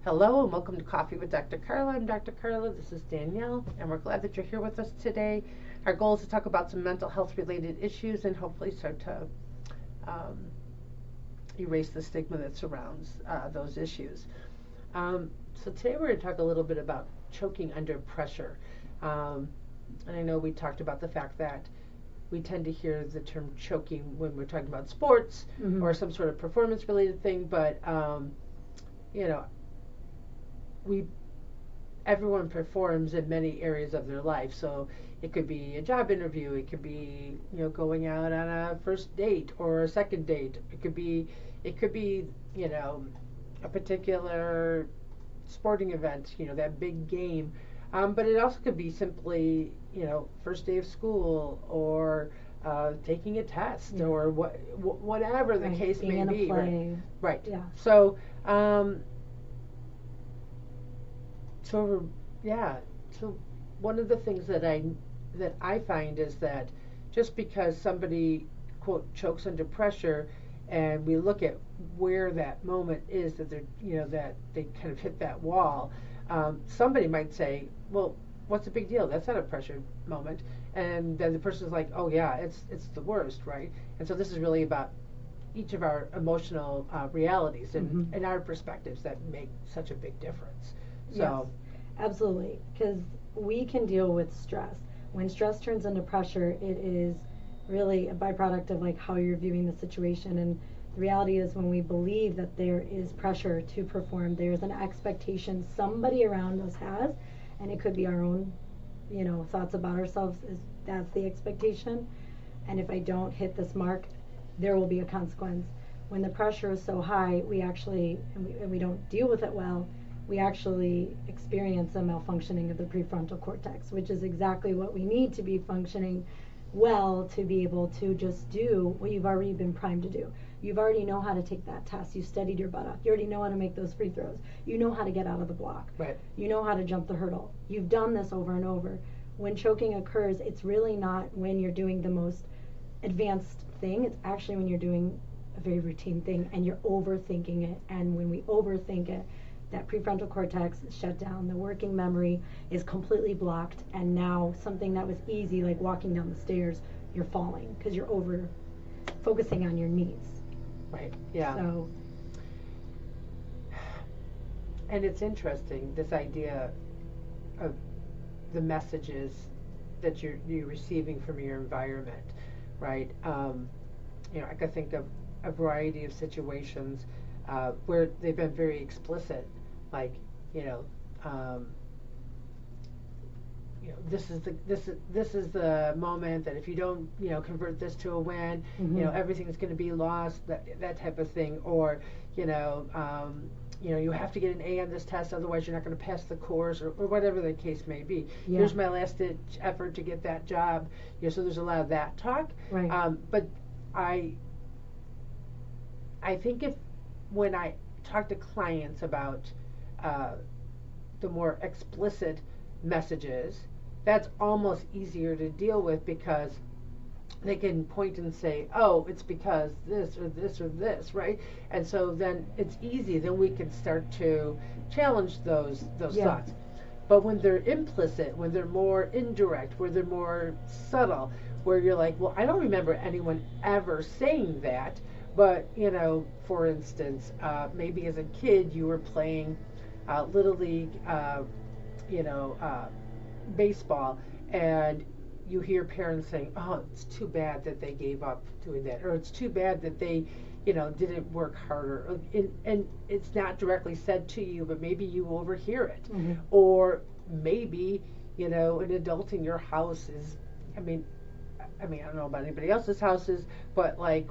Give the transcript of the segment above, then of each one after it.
Hello and welcome to Coffee with Dr. Carla. I'm Dr. Carla. This is Danielle, and we're glad that you're here with us today. Our goal is to talk about some mental health related issues and hopefully start to erase the stigma that surrounds those issues. So today we're going to talk a little bit about choking under pressure. And I know we talked about the fact that we tend to hear the term choking when we're talking about sports or some sort of performance related thing, but you know, everyone performs in many areas of their life. So it could be a job interview, it could be, going out on a first date or a second date. It could be, a particular sporting event, that big game. But it also could be simply, first day of school or taking a test or whatever the case being may in be. A play. Right. Yeah. So, So one of the things that I find is that just because somebody, quote, chokes under pressure, and we look at where that moment is that they're, that they kind of hit that wall, somebody might say, well, what's the big deal? That's not a pressure moment. And then the person's like, oh yeah, it's the worst, right? And so this is really about each of our emotional realities and our perspectives that make such a big difference. So, yes, absolutely, because we can deal with stress. When stress turns into pressure, it is really a byproduct of like how you're viewing the situation. And the reality is, when we believe that there is pressure to perform, there's an expectation somebody around us has, and it could be our own, thoughts about ourselves. That's the expectation. And if I don't hit this mark, there will be a consequence. When the pressure is so high, we actually, and we don't deal with it well, we actually experience a malfunctioning of the prefrontal cortex, which is exactly what we need to be functioning well to be able to just do what you've already been primed to do. You've already know how to take that test. You studied your butt off. You already know how to make those free throws. You know how to get out of the block. Right. You know how to jump the hurdle. You've done this over and over. When choking occurs, it's really not when you're doing the most advanced thing. It's actually when you're doing a very routine thing and you're overthinking it. And when we overthink it, that prefrontal cortex is shut down, the working memory is completely blocked, and now something that was easy, like walking down the stairs, you're falling because you're over focusing on your needs. Right, yeah. So, and it's interesting, this idea of the messages that you're receiving from your environment, right? I could think of a variety of situations where they've been very explicit, like, this is the moment that if you don't, convert this to a win, everything's going to be lost, that type of thing, or, you have to get an A on this test, otherwise you're not going to pass the course, or whatever the case may be. Yeah. Here's my last ditch effort to get that job. So there's a lot of that talk. Right. But I think when I talk to clients about the more explicit messages, that's almost easier to deal with because they can point and say, oh, it's because this or this or this, right? And so then it's easy. Then we can start to challenge those thoughts. But when they're implicit, when they're more indirect, where they're more subtle, where you're like, well, I don't remember anyone ever saying that. But, for instance, maybe as a kid you were playing Little League, baseball, and you hear parents saying, oh, it's too bad that they gave up doing that, or it's too bad that they, didn't work harder. And it's not directly said to you, but maybe you overhear it. Mm-hmm. Or maybe, an adult in your house is, I mean, I don't know about anybody else's houses, but like,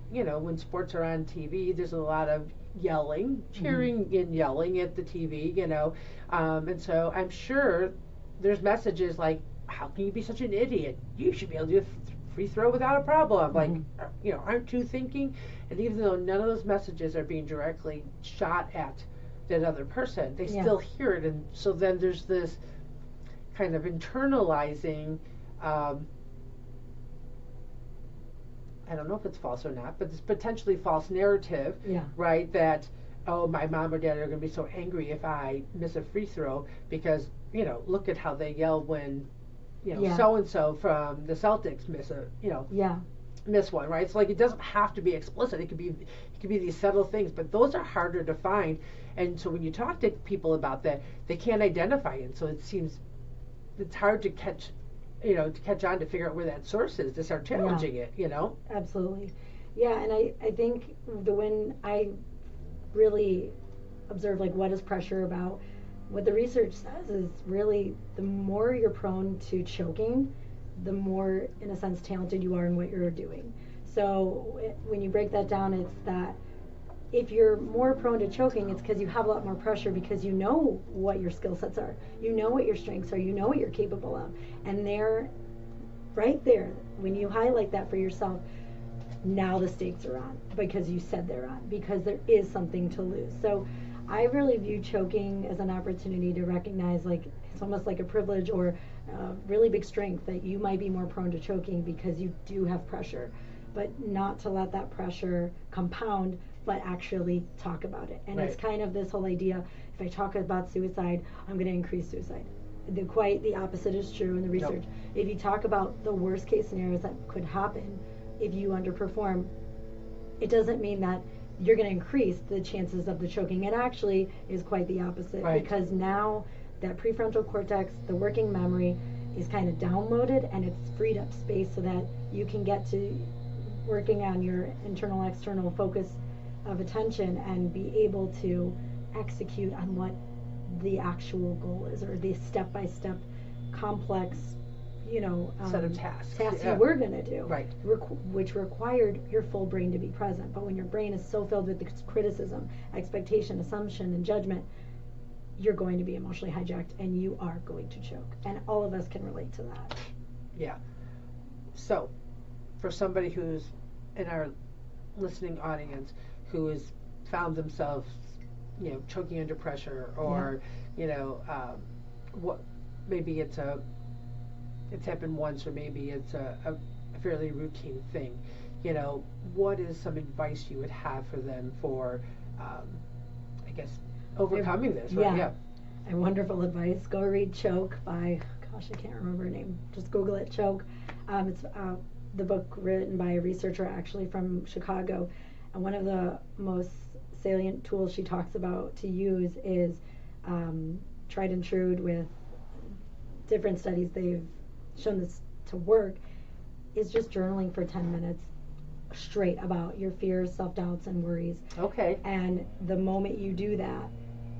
when sports are on TV, there's a lot of yelling, cheering and yelling at the TV, and so I'm sure there's messages like, how can you be such an idiot? You should be able to do a free throw without a problem. Like, aren't you thinking? And even though none of those messages are being directly shot at that other person, they still hear it. And so then there's this kind of internalizing, I don't know if it's false or not, but this potentially false narrative, right, that oh, my mom or dad are going to be so angry if I miss a free throw because, look at how they yell when, Yeah. so and so from the Celtics miss a, Yeah. miss one, right? So like it doesn't have to be explicit. It could be these subtle things, but those are harder to find. And so when you talk to people about that, they can't identify it. So it seems it's hard to catch, to catch on to figure out where that source is to start challenging it. Absolutely. Yeah, and I think when I really observe like what is pressure about, what the research says is really the more you're prone to choking, the more, in a sense, talented you are in what you're doing. So when you break that down, it's that if you're more prone to choking, it's because you have a lot more pressure because you know what your skill sets are, you know what your strengths are, you know what you're capable of, and they're right there. When you highlight that for yourself, now the stakes are on because you said they're on, because there is something to lose. So I really view choking as an opportunity to recognize, like, it's almost like a privilege or a really big strength that you might be more prone to choking because you do have pressure, but not to let that pressure compound, but actually talk about it. And it's kind of this whole idea, if I talk about suicide, I'm going to increase suicide. Quite the opposite is true in the research. If you talk about the worst case scenarios that could happen if you underperform, it doesn't mean that you're going to increase the chances of the choking. It actually is quite the opposite, because now that prefrontal cortex, the working memory, is kind of downloaded and it's freed up space so that you can get to working on your internal external focus of attention and be able to execute on what the actual goal is, or the step-by-step complex set of tasks you were going to do, which required your full brain to be present. But when your brain is so filled with criticism, expectation, assumption, and judgment, you're going to be emotionally hijacked and you are going to choke. And all of us can relate to that. Yeah. So, for somebody who's in our listening audience who has found themselves, choking under pressure, or, what maybe it's happened once, or maybe it's a fairly routine thing. What is some advice you would have for them for, I guess, overcoming this? Right? Yeah. And wonderful advice. Go read Choke by, gosh, I can't remember her name. Just Google it, Choke. It's the book written by a researcher actually from Chicago. And one of the most salient tools she talks about to use is tried and true with different studies. They've shown this to work, is just journaling for 10 minutes straight about your fears, self-doubts, and worries. Okay. And the moment you do that,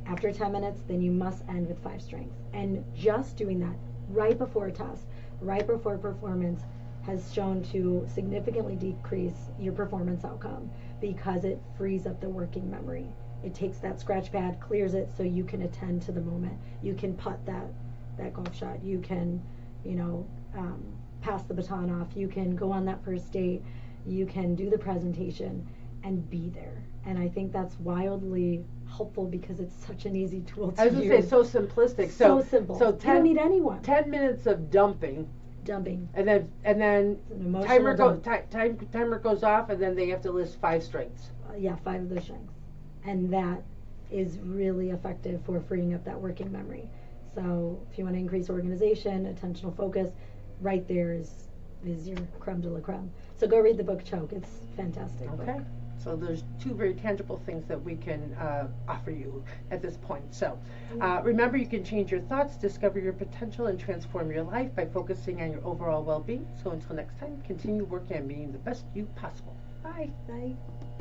after 10 minutes, then you must end with 5 strengths. And just doing that right before a test, right before performance, has shown to significantly decrease your performance outcome because it frees up the working memory. It takes that scratch pad, clears it, so you can attend to the moment. You can putt that golf shot. You can, pass the baton off. You can go on that first date. You can do the presentation and be there. And I think that's wildly helpful because it's such an easy tool to use. I was going to say, so simplistic. So simple. So you don't need anyone. 10 minutes of dumping. And then timer goes off, and then they have to list 5 strengths. 5 of those strengths. And that is really effective for freeing up that working memory. So if you want to increase organization, attentional focus, right there is your creme de la creme. So go read the book Choke. It's fantastic. Okay. Book. So there's 2 very tangible things that we can offer you at this point. So remember, you can change your thoughts, discover your potential, and transform your life by focusing on your overall well-being. So until next time, continue working on being the best you possible. Bye. Bye.